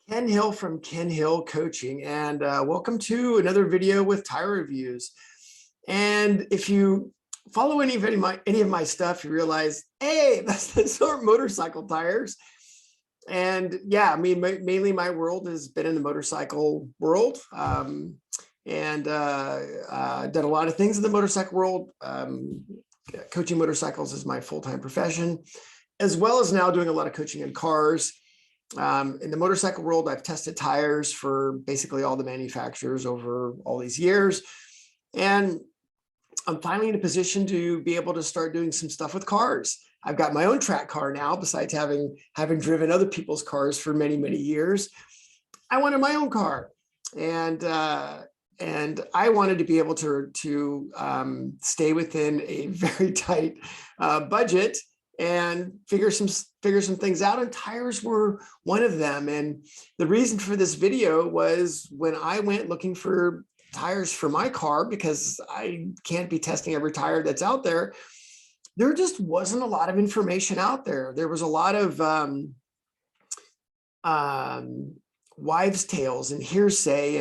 Ken Hill from Ken Hill Coaching, and welcome to another video with tire reviews. And if you follow any of my stuff, you realize, hey, those aren't motorcycle tires. And yeah, I mean, mainly my world has been in the motorcycle world, and done a lot of things in the motorcycle world. Coaching motorcycles is my full-time profession, as well as now doing a lot of coaching in cars. In the motorcycle world, I've tested tires for basically all the manufacturers over all these years. And I'm finally in a position to be able to start doing some stuff with cars. I've got my own track car now, besides having driven other people's cars for many, many years. I wanted my own car. And I wanted to be able to stay within a very tight budget and figure some things out, and tires were one of them. And the reason for this video was when I went looking for tires for my car, because I can't be testing every tire that's out there, there just wasn't a lot of information out there. There was a lot of wives' tales and hearsay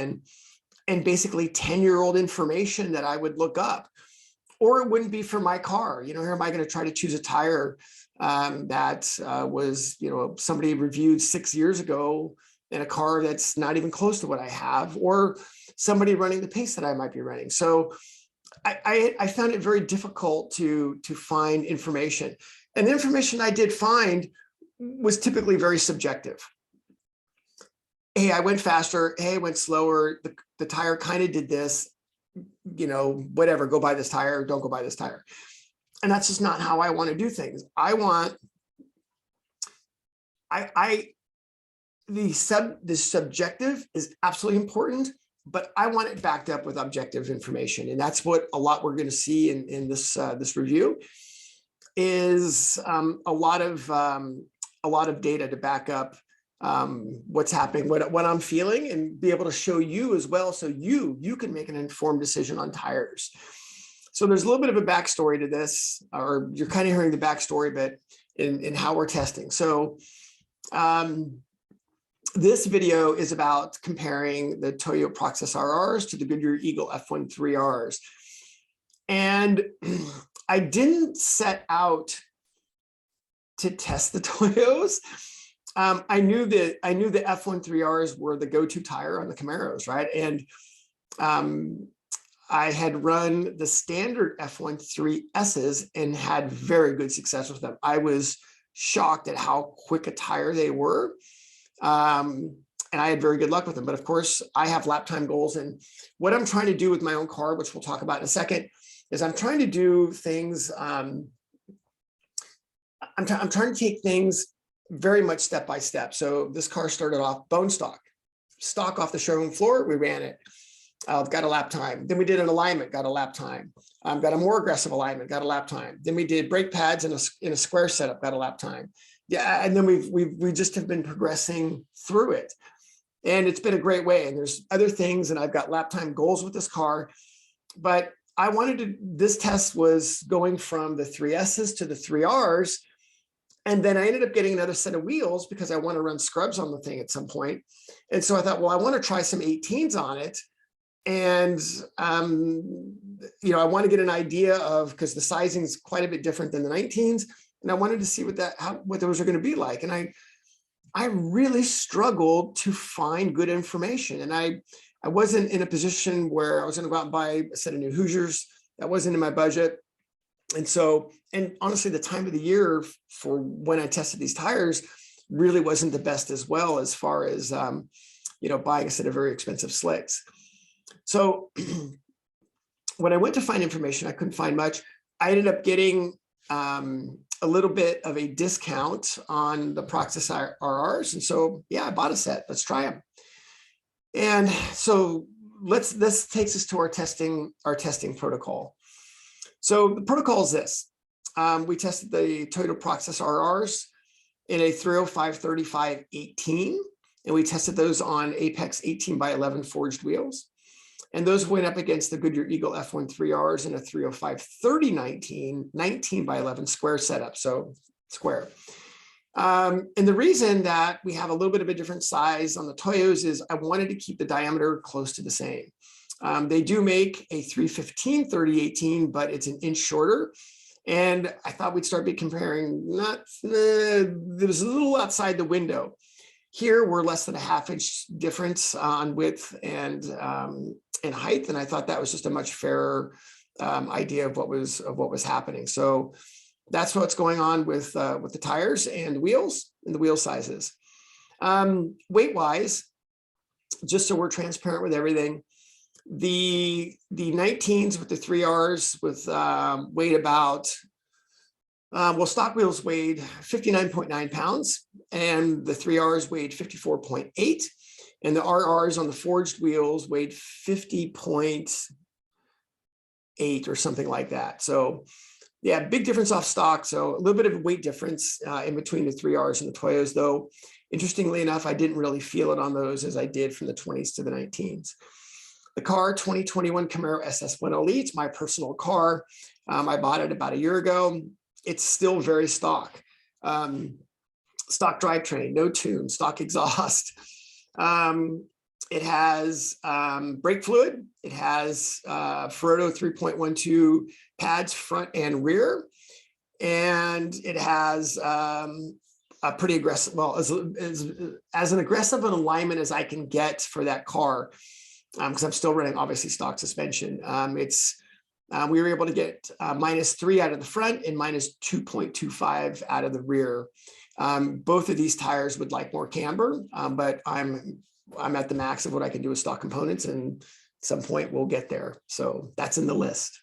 and basically 10-year-old information that I would look up. Or it wouldn't be for my car. You know, here am I going to try to choose a tire that was, somebody reviewed 6 years ago in a car that's not even close to what I have, or somebody running the pace that I might be running. So I found it very difficult to find information. And the information I did find was typically very subjective. Hey, I went faster. Hey, I went slower. The tire kind of did this. Whatever, go buy this tire, don't go buy this tire. And that's just not how I want to do things. The subjective is absolutely important, but I want it backed up with objective information. And that's what a lot we're going to see in this review is a lot of data to back up what's happening, what I'm feeling, and be able to show you as well, so you can make an informed decision on tires. So there's a little bit of a backstory to this, or you're kind of hearing the backstory, but in how we're testing. So this video is about comparing the Toyo Proxes RRs to the Goodyear Eagle F13Rs. And I didn't set out to test the Toyos. I knew the F13Rs were the go-to tire on the Camaros, right? And I had run the standard F13Ss and had very good success with them. I was shocked at how quick a tire they were. And I had very good luck with them. But of course, I have lap time goals. And what I'm trying to do with my own car, which we'll talk about in a second, is I'm trying to do things, I'm trying to take things very much step by step. So this car started off bone stock off the showroom floor. We ran it, got a lap time. Then we did an alignment, got a lap time. Got a more aggressive alignment, got a lap time. Then we did brake pads in a square setup, got a lap time. Yeah, and then we just have been progressing through it, and it's been a great way. And there's other things, and I've got lap time goals with this car, but I wanted to. This test was going from the 3Ss to the 3Rs. And then I ended up getting another set of wheels because I want to run scrubs on the thing at some point. And so I thought, well, I want to try some 18s on it. And, I want to get an idea of, because the sizing is quite a bit different than the 19s. And I wanted to see what those are going to be like. And I really struggled to find good information. And I wasn't in a position where I was going to go out and buy a set of new Hoosiers. That wasn't in my budget. And so, and honestly, the time of the year for when I tested these tires really wasn't the best as well, as far as, buying a set of very expensive slicks. So when I went to find information, I couldn't find much. I ended up getting a little bit of a discount on the Proxes RRs. And so, yeah, I bought a set. Let's try them. And so this takes us to our testing protocol. So the protocol is this. We tested the Toyo Proxes RRs in a 305/35/18, and we tested those on Apex 18x11 forged wheels. And those went up against the Goodyear Eagle F13Rs in a 305/30/19, 19x11 square setup, so square. And the reason that we have a little bit of a different size on the Toyos is I wanted to keep the diameter close to the same. They do make a 315 3018, but it's an inch shorter. And I thought we'd start comparing, it was a little outside the window. Here we're less than a ½ inch difference on width and height. And I thought that was just a much fairer idea of what was happening. So that's what's going on with the tires and wheels and the wheel sizes. Weight wise, just so we're transparent with everything, the 19s with the 3Rs with weighed about, well, stock wheels weighed 59.9 pounds and the 3Rs weighed 54.8, and the RRs on the forged wheels weighed 50.8 or something like that. So yeah, big difference off stock. So a little bit of a weight difference in between the 3Rs and the Toyos, though. Interestingly enough, I didn't really feel it on those as I did from the 20s to the 19s. The car, 2021 Camaro SS1 Elite, my personal car. I bought it about a year ago. It's still very stock. Stock drivetrain, no tune, stock exhaust. It has brake fluid. It has Ferrotto 3.12 pads front and rear. And it has a pretty aggressive, well, as an aggressive an alignment as I can get for that car, because I'm still running obviously stock suspension. We were able to get -3 out of the front and -2.25 out of the rear. Both of these tires would like more camber, but I'm at the max of what I can do with stock components, and at some point we'll get there. So that's in the list.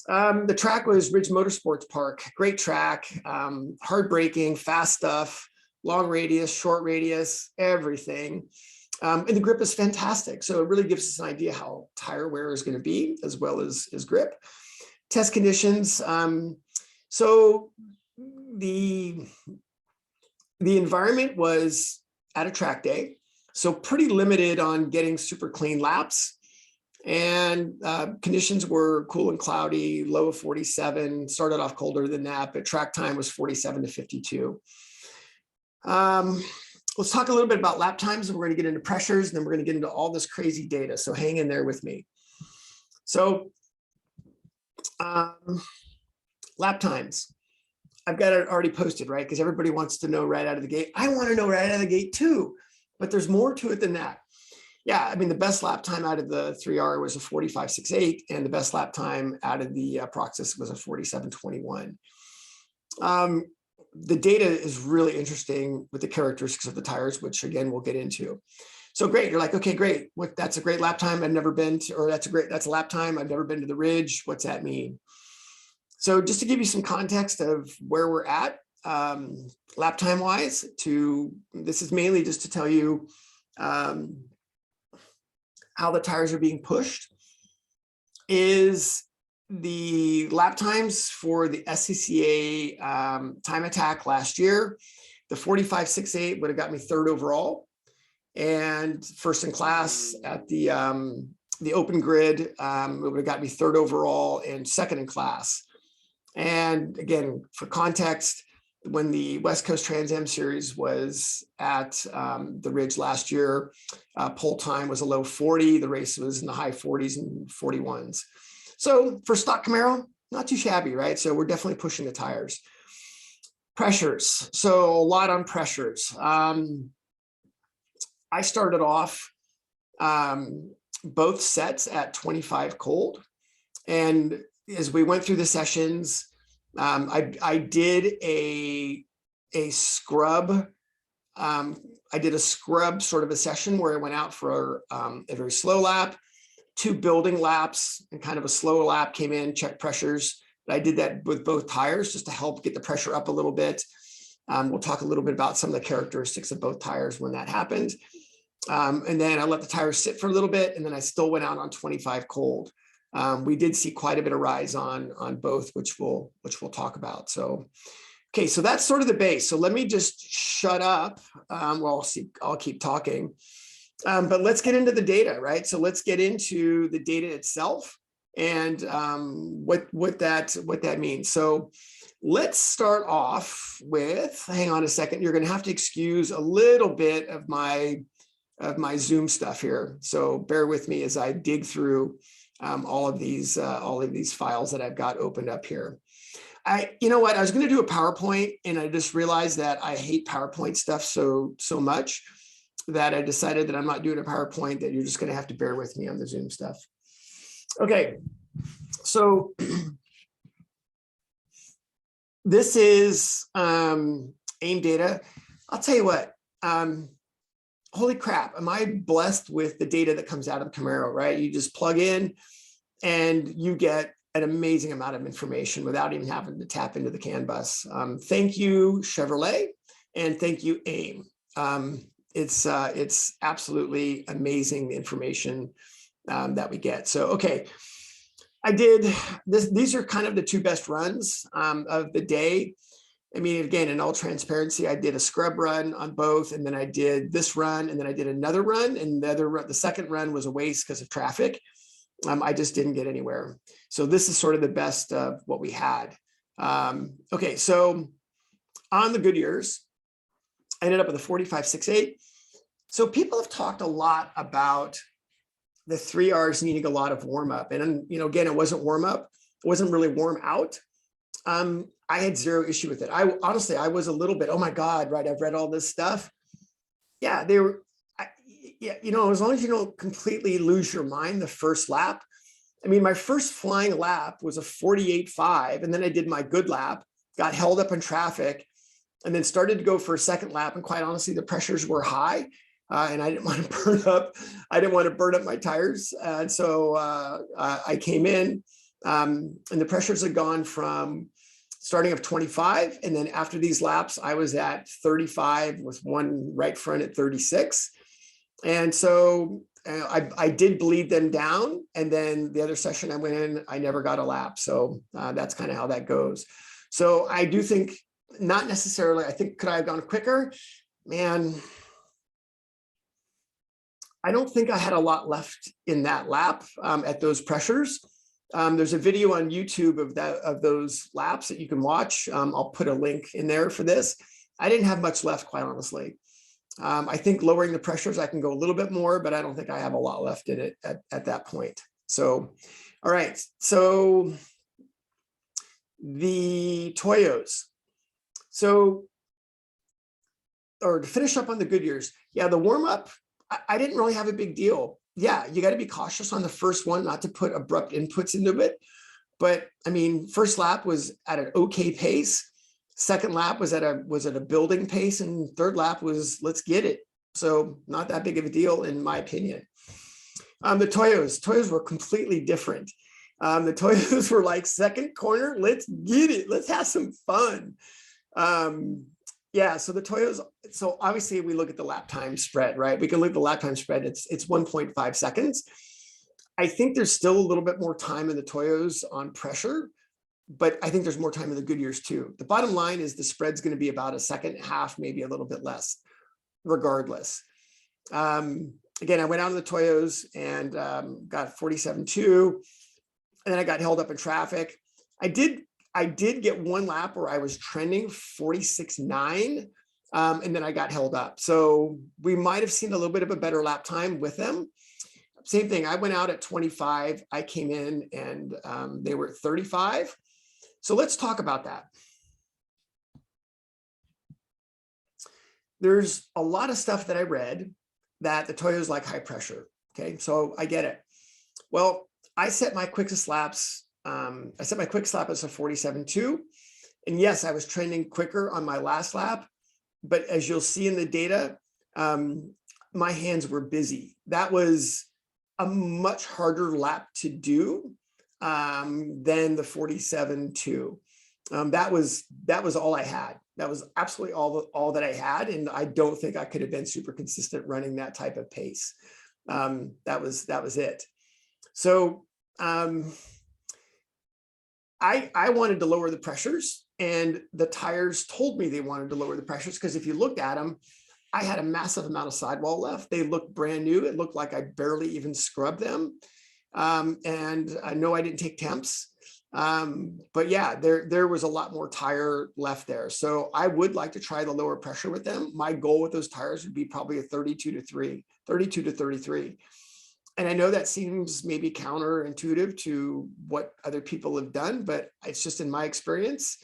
The track was Ridge Motorsports Park. Great track, hard braking, fast stuff, long radius, short radius, everything. And the grip is fantastic. So it really gives us an idea how tire wear is going to be, as well as grip. Test conditions. So the environment was at a track day, so pretty limited on getting super clean laps. And conditions were cool and cloudy, low of 47, started off colder than that, but track time was 47 to 52. Let's talk a little bit about lap times, and we're going to get into pressures, and then we're going to get into all this crazy data. So hang in there with me. So lap times, I've got it already posted, right? Because everybody wants to know right out of the gate. I want to know right out of the gate too, but there's more to it than that. Yeah, I mean, the best lap time out of the 3R was a 45.68, and the best lap time out of the Proxes was a 47.21. The data is really interesting with the characteristics of the tires, which again, we'll get into. So great, you're like, okay, great. That's a great lap time. I've never been to, or that's a lap time. I've never been to the Ridge. What's that mean? So just to give you some context of where we're at, lap time wise, this is mainly just to tell you how the tires are being pushed, is the lap times for the SCCA time attack last year. The 45.68 would have got me 3rd overall, and first in class at the open grid, it would have got me 3rd overall and 2nd in class. And again, for context, when the West Coast Trans Am Series was at the Ridge last year, pole time was a low 40. The race was in the high 40s and 41s. So for stock Camaro, not too shabby, right? So we're definitely pushing the tires. Pressures. So a lot on pressures. I started off both sets at 25 cold. And as we went through the sessions, I did a scrub. I did a scrub sort of a session where I went out for a very slow lap, 2 building laps, and kind of a slow lap, came in, checked pressures. But I did that with both tires just to help get the pressure up a little bit. We'll talk a little bit about some of the characteristics of both tires when that happened. And then I let the tires sit for a little bit, and then I still went out on 25 cold. We did see quite a bit of rise on both, which we'll talk about. So, okay, so that's sort of the base. So let me just shut up. Well, I'll keep talking. But let's get into the data, right? So let's get into the data itself and what that means. So let's start off with, hang on a second, you're going to have to excuse a little bit of my Zoom stuff here. So bear with me as I dig through all of these files that I've got opened up here. You know what, I was going to do a PowerPoint, and I just realized that I hate PowerPoint stuff so much that I decided that I'm not doing a PowerPoint, that you're just going to have to bear with me on the Zoom stuff. Okay, so this is AIM data. I'll tell you what, holy crap, am I blessed with the data that comes out of Camaro, right? You just plug in and you get an amazing amount of information without even having to tap into the CAN bus. Thank you, Chevrolet, and thank you, AIM. It's absolutely amazing, the information that we get. So, okay, I did this. These are kind of the two best runs of the day. I mean, again, in all transparency, I did a scrub run on both, and then I did this run, and then I did another run, and the second run was a waste because of traffic. I just didn't get anywhere. So this is sort of the best of what we had. Okay, so on the Goodyears, I ended up with a 45.68. So people have talked a lot about the 3Rs needing a lot of warm up. And, you know, again, it wasn't warm up. It wasn't really warm out. I had zero issue with it. Honestly, I was a little bit, oh my God, right? I've read all this stuff. Yeah, they were, yeah, you know, as long as you don't completely lose your mind the first lap. I mean, my first flying lap was a 48.5, and then I did my good lap, got held up in traffic, and then started to go for a second lap. And quite honestly, the pressures were high, and I didn't want to burn up. I didn't want to burn up my tires, and so I came in, and the pressures had gone from starting of 25, and then after these laps, I was at 35 with one right front at 36. And so I did bleed them down. And then the other session I went in, I never got a lap. So that's kind of how that goes. So I do think, not necessarily, I think, could I have gone quicker? Man, I don't think I had a lot left in that lap at those pressures. There's a video on YouTube of those laps that you can watch. I'll put a link in there for this. I didn't have much left, quite honestly. I think lowering the pressures, I can go a little bit more, but I don't think I have a lot left in it at that point. So, all right. So the Toyos. So, or to finish up on the Goodyears, yeah, the warm up, I didn't really have a big deal. Yeah, you got to be cautious on the first one, not to put abrupt inputs into it. But I mean, first lap was at an okay pace. Second lap was at a building pace, and third lap was let's get it. So not that big of a deal, in my opinion. The Toyos were completely different. The Toyos were like, second corner, let's get it. Let's have some fun. Yeah, so the Toyos, so obviously we look at the lap time spread, right? We can look at the lap time spread. It's 1.5 seconds. I think there's still a little bit more time in the Toyos on pressure, but I think there's more time in the Goodyears too. The bottom line is the spread's going to be about a second and a half, maybe a little bit less, regardless. Again, I went out of the Toyos and got 47.2, and then I got held up in traffic. I did get one lap where I was trending 46.9, and then I got held up. So we might have seen a little bit of a better lap time with them. Same thing, I went out at 25, I came in and they were at 35. So let's talk about that. There's a lot of stuff that I read that the Toyos like high pressure. Okay, so I get it. Well, I set my quickest laps. I set my quickest lap as a 47.2. And yes, I was trending quicker on my last lap. But as you'll see in the data, my hands were busy. That was a much harder lap to do than the 47.2. That was all I had. That was absolutely all that I had, and I don't think I could have been super consistent running that type of pace. That was it. So I wanted to lower the pressures, and the tires told me they wanted to lower the pressures, because if you looked at them, I had a massive amount of sidewall left. They looked brand new. It looked like I barely even scrubbed them. And I know I didn't take temps. But yeah, there was a lot more tire left there. So I would like to try the lower pressure with them. My goal with those tires would be probably a 32 to 33. And I know that seems maybe counterintuitive to what other people have done, but it's just in my experience.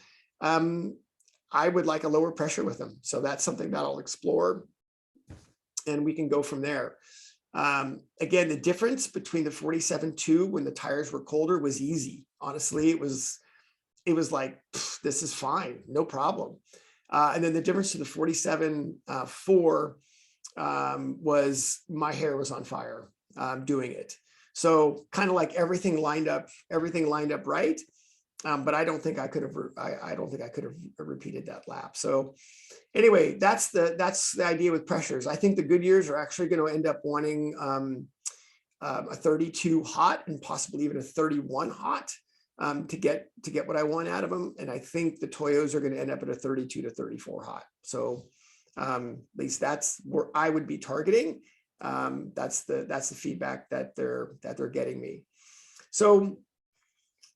I would like a lower pressure with them. So that's something that I'll explore, and we can go from there. Again, the difference between the 47.2 when the tires were colder was easy. Honestly, it was like, this is fine, no problem. And then the difference to the 47.4 was my hair was on fire doing it. So kind of like everything lined up right. But I don't think I could have, I don't think I could have repeated that lap. So anyway, that's the idea with pressures. I think the Goodyears are actually going to end up wanting a 32 hot and possibly even a 31 hot to get what I want out of them. And I think the Toyos are going to end up at a 32 to 34 hot. So at least that's where I would be targeting. That's the feedback that they're getting me. So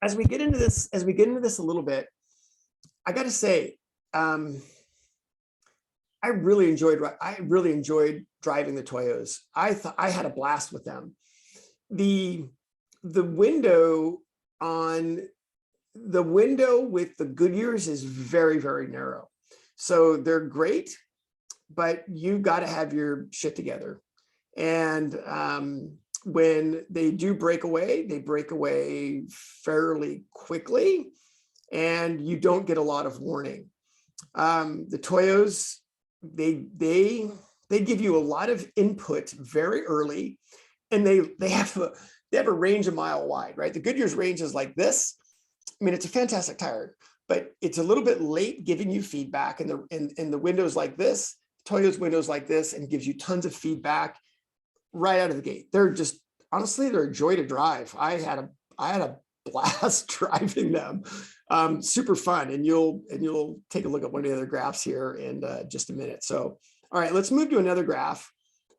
as we get into this a little bit, I got to say, I really enjoyed driving the Toyos. I thought I had a blast with them. The window with the Goodyears is very, very narrow. So they're great, but you got to have your shit together. And when they do break away, they break away fairly quickly, and you don't get a lot of warning. The Toyos, they give you a lot of input very early, and they have a range a mile wide, right? The Goodyear's range is like this. I mean, it's a fantastic tire, but it's a little bit late giving you feedback, and the windows like this, Toyo's windows like this, and gives you tons of feedback right out of the gate. They're just, honestly, they're a joy to drive. I had a blast driving them. Super fun. And you'll take a look at one of the other graphs here in just a minute. So, all right, let's move to another graph.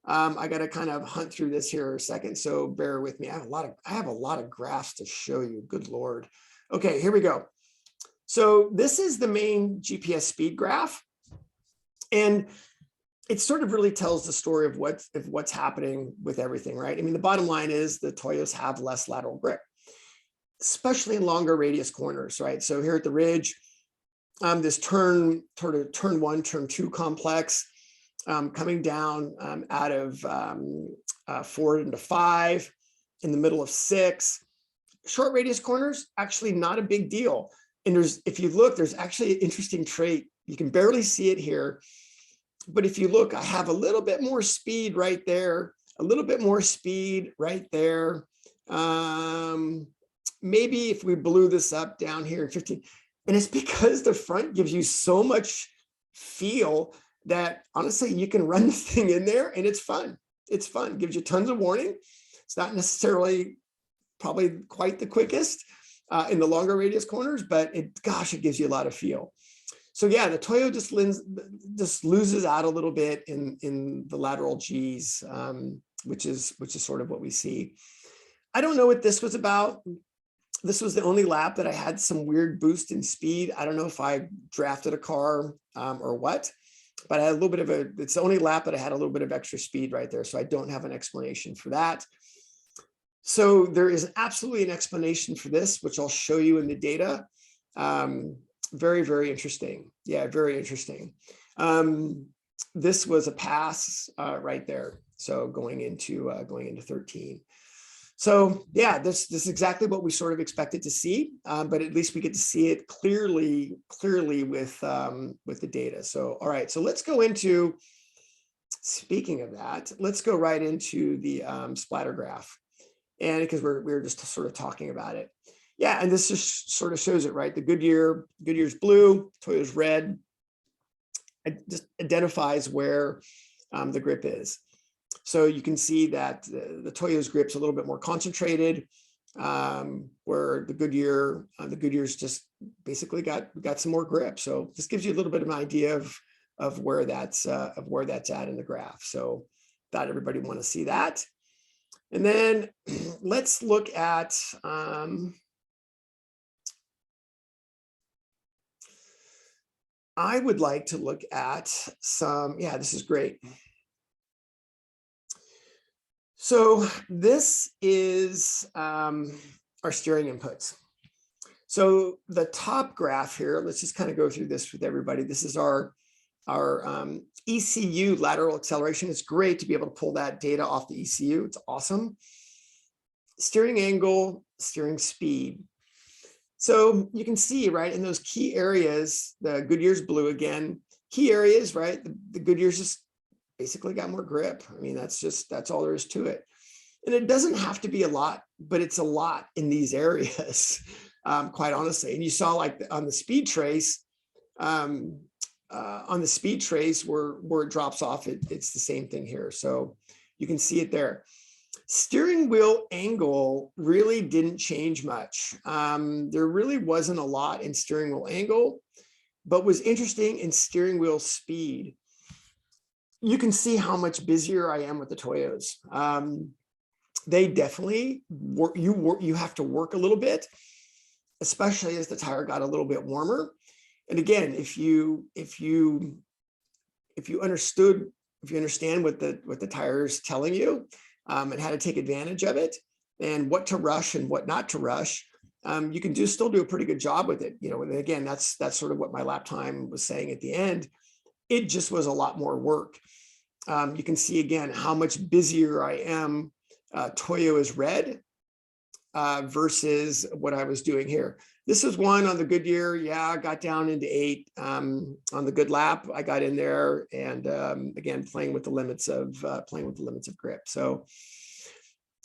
I got to kind of hunt through this here a second, so bear with me. I have a lot of graphs to show you. Good Lord. Okay, here we go. So this is the main GPS speed graph, and it sort of really tells the story of what's happening with everything, right? I mean, the bottom line is the Toyos have less lateral grip, especially in longer radius corners, right? So here at the ridge, this turn 1, turn 2 complex, coming down out of 4 into 5, in the middle of 6. Short radius corners, actually not a big deal. And if you look, there's actually an interesting trait. You can barely see it here, but if you look, I have a little bit more speed right there, a little bit more speed right there. Maybe if we blew this up down here at 15, and it's because the front gives you so much feel that honestly, you can run this thing in there and it's fun. It's fun, it gives you tons of warning. It's not necessarily probably quite the quickest in the longer radius corners, but it gives you a lot of feel. So yeah, the Toyo just loses out a little bit in the lateral G's, which is sort of what we see. I don't know what this was about. This was the only lap that I had some weird boost in speed. I don't know if I drafted a car or what, but I had a little bit of it's the only lap that I had a little bit of extra speed right there. So I don't have an explanation for that. So there is absolutely an explanation for this, which I'll show you in the data. Very, very interesting. Yeah, very interesting. This was a pass right there. So going into 13. So yeah, this is exactly what we sort of expected to see, but at least we get to see it clearly with the data. So all right, so let's go into, speaking of that, let's go right into the splatter graph, and because we're just sort of talking about it. Yeah, and this just sort of shows it, right? The Goodyear's blue, Toyo's red. It just identifies where the grip is. So you can see that the Toyo's grip's a little bit more concentrated, where the Goodyear's just basically got some more grip. So this gives you a little bit of an idea of where that's at in the graph. So thought everybody want to see that. And then let's look at I would like to look at some, yeah, this is great. So this is our steering inputs. So the top graph here, let's just kind of go through this with everybody. This is our ECU lateral acceleration. It's great to be able to pull that data off the ECU. It's awesome. Steering angle, steering speed. So you can see, right, in those key areas, the Goodyear's blue again, key areas, right? The Goodyear's just basically got more grip. I mean, that's all there is to it. And it doesn't have to be a lot, but it's a lot in these areas, quite honestly. And you saw like on the speed trace, where it drops off, it's the same thing here. So you can see it there. Steering wheel angle really didn't change much. There really wasn't a lot in steering wheel angle, but was interesting in steering wheel speed. You can see how much busier I am with the Toyos. They definitely work. You have to work a little bit, especially as the tire got a little bit warmer. And again, if you understand what the tire is telling you, and how to take advantage of it, and what to rush and what not to rush, you can still do a pretty good job with it. And again, that's sort of what my lap time was saying at the end. It just was a lot more work. You can see again how much busier I am. Toyo is red versus what I was doing here. This is one on the Goodyear. Yeah, I got down into 8 on the good lap. I got in there, and again, playing with the limits of grip. So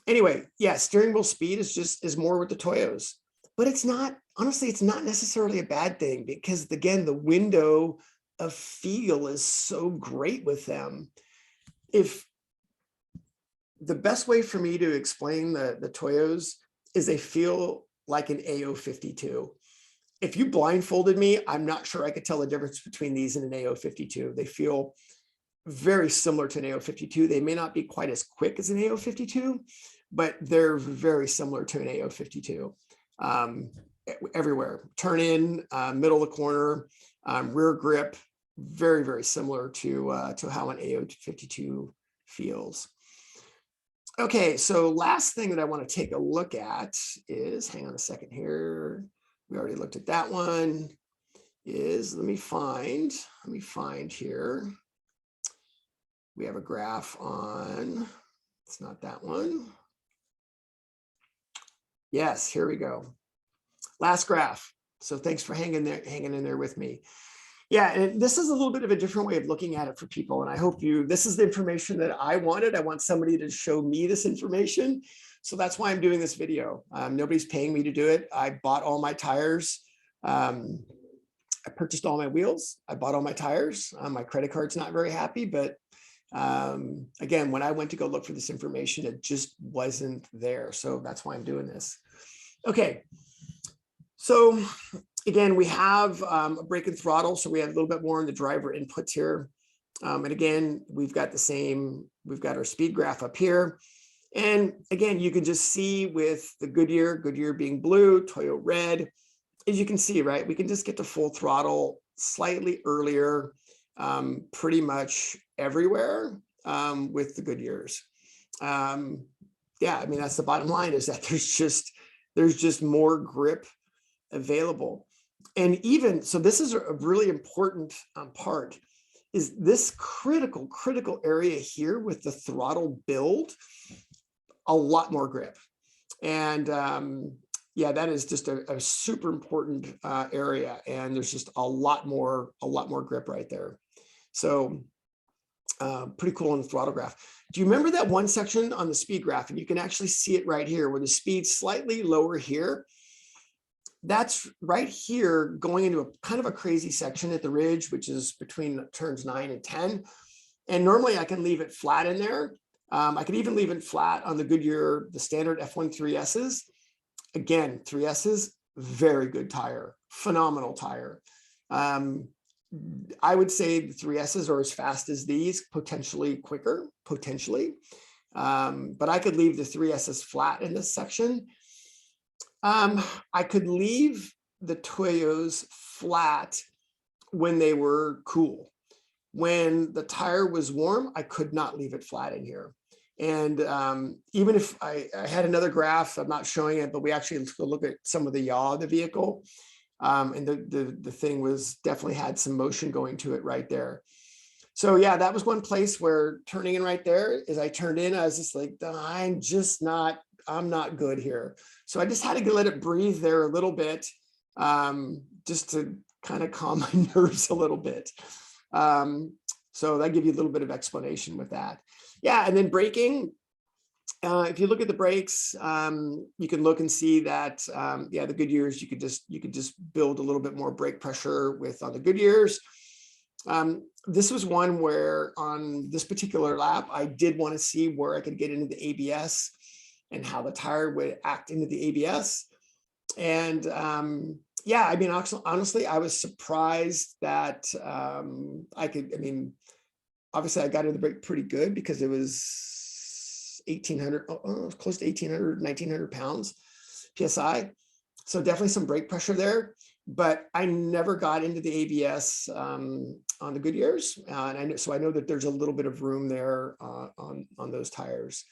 anyway, yeah, steering wheel speed is more with the Toyos, but it's not, honestly, it's not necessarily a bad thing, because again, the window of feel is so great with them. If the best way for me to explain the Toyos is they feel like an AO52. If you blindfolded me, I'm not sure I could tell the difference between these and an AO52. They feel very similar to an AO52. They may not be quite as quick as an AO52, but they're very similar to an AO52. Everywhere, turn in, middle of the corner, rear grip, very, very similar to how an AO52 feels. Okay, so last thing that I want to take a look at is, hang on a second here. We already looked at that one. Let me find here. We have a graph on, it's not that one. Yes, here we go. Last graph. So thanks for hanging in there with me. Yeah, and this is a little bit of a different way of looking at it for people. And I hope this is the information that I wanted. I want somebody to show me this information. So that's why I'm doing this video. Nobody's paying me to do it. I bought all my tires. I purchased all my wheels. I bought all my tires. My credit card's not very happy, but again, when I went to go look for this information, it just wasn't there. So that's why I'm doing this. Okay. So again, we have a brake and throttle, so we have a little bit more in the driver inputs here. And again, we've got our speed graph up here. And again, you can just see with the Goodyear being blue, Toyo red, as you can see, right? We can just get to full throttle slightly earlier, pretty much everywhere with the Goodyears. Yeah, I mean, that's the bottom line, is that there's just more grip available. And even so, this is a really important part, is this critical area here with the throttle build, a lot more grip. And yeah, that is just a super important area, and there's just a lot more grip right there. So pretty cool on the throttle graph. Do you remember that one section on the speed graph? And you can actually see it right here, where the speed's slightly lower here. That's right here, going into a kind of a crazy section at the ridge, which is between turns 9 and 10. And normally I can leave it flat in there. I could even leave it flat on the Goodyear, the standard F1 3Ss. Again, 3Ss, very good tire, phenomenal tire. I would say the 3Ss are as fast as these, potentially quicker, potentially. But I could leave the 3Ss flat in this section. I could leave the Toyos flat when they were cool. When the tire was warm, I could not leave it flat in here. And even if I had another graph, I'm not showing it, but we actually look at some of the yaw of the vehicle. And the thing was definitely had some motion going to it right there. So yeah, that was one place where turning in right there, as I turned in, I was just like, I'm not good here. So I just had to let it breathe there a little bit, just to kind of calm my nerves a little bit. So that gives you a little bit of explanation with that. Yeah, and then braking. If you look at the brakes, you can look and see that, yeah, the Goodyears, you could just build a little bit more brake pressure on the Goodyears. This was one where on this particular lap, I did want to see where I could get into the ABS and how the tire would act into the ABS. And yeah, I mean, honestly, I was surprised that obviously I got into the brake pretty good because it was 1,800, close to 1,800, 1,900 pounds PSI. So definitely some brake pressure there. But I never got into the ABS on the Goodyears, and so I know that there's a little bit of room there on those tires.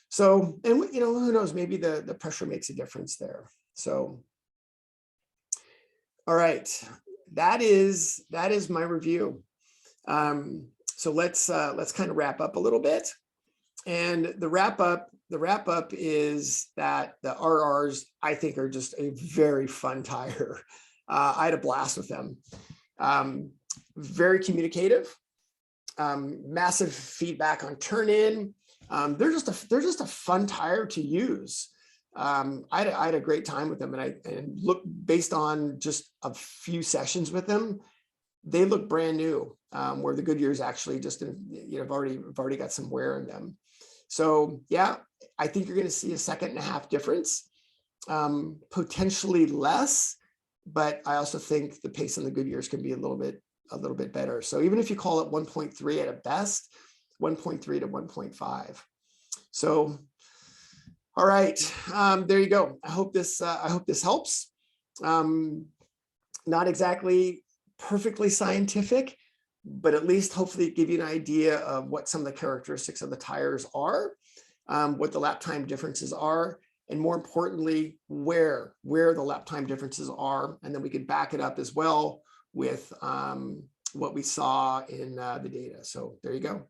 So, and who knows, maybe the pressure makes a difference there. So, all right, that is my review. So let's kind of wrap up a little bit, and the wrap up is that the RRs I think are just a very fun tire. I had a blast with them. Very communicative, massive feedback on turn in. They're just a fun tire to use. I had a great time with them, and look, based on just a few sessions with them, they look brand new. Where the Goodyears actually just have already got some wear in them. So yeah, I think you're going to see a 1.5 second difference, potentially less. But I also think the pace on the Goodyears can be a little bit better. So even if you call it 1.3 at a best, 1.3 to 1.5. So, all right, there you go. I hope this helps. Not exactly perfectly scientific, but at least hopefully give you an idea of what some of the characteristics of the tires are, what the lap time differences are, and more importantly, where the lap time differences are. And then we could back it up as well with what we saw in the data. So there you go.